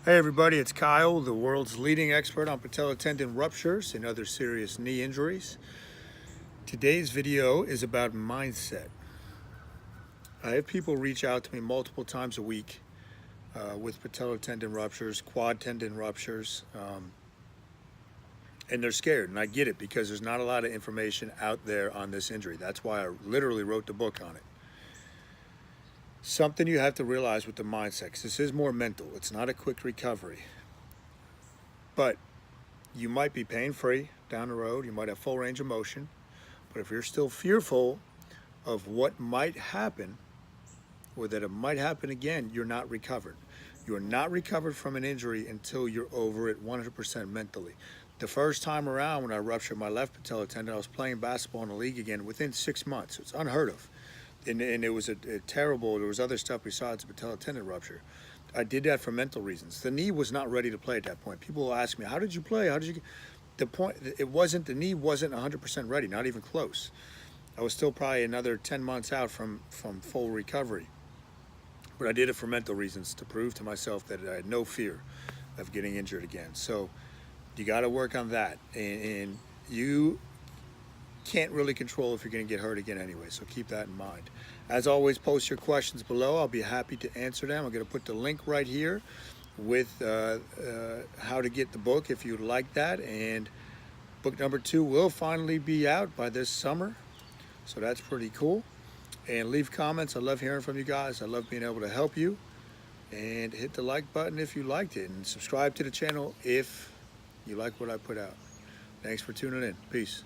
Hey everybody, it's Kyle, the world's leading expert on patellar tendon ruptures and other serious knee injuries. Today's video is about mindset. I have people reach out to me multiple times a week with patellar tendon ruptures, quad tendon ruptures, and they're scared, and I get it because there's not a lot of information out there on this injury. That's why I literally wrote the book on it. Something you have to realize with the mindset, because this is more mental. It's not a quick recovery. But you might be pain-free down the road. You might have full range of motion. But if you're still fearful of what might happen, or that it might happen again, you're not recovered. You're not recovered from an injury until you're over it 100% mentally. The first time around when I ruptured my left patellar tendon, I was playing basketball in the league again within 6 months. It's unheard of. And it was a terrible, there was other stuff besides the patellar tendon rupture. I did that for mental reasons. The knee was not ready to play at that point. People will ask me, how did you play? How did you? The point, the knee wasn't 100% ready, not even close. I was still probably another 10 months out from full recovery. But I did it for mental reasons, to prove to myself that I had no fear of getting injured again. So you got to work on that. And you can't really control if you're going to get hurt again anyway, so keep that in mind. As always, post your questions below. I'll be happy to answer them. I'm going to put the link right here with how to get the book if you'd like that, and book number 2 will finally be out by this summer, so that's pretty cool. And leave comments. I love hearing from you guys. I love being able to help you, and hit the like button if you liked it, and subscribe to the channel if you like what I put out. Thanks for tuning in. Peace.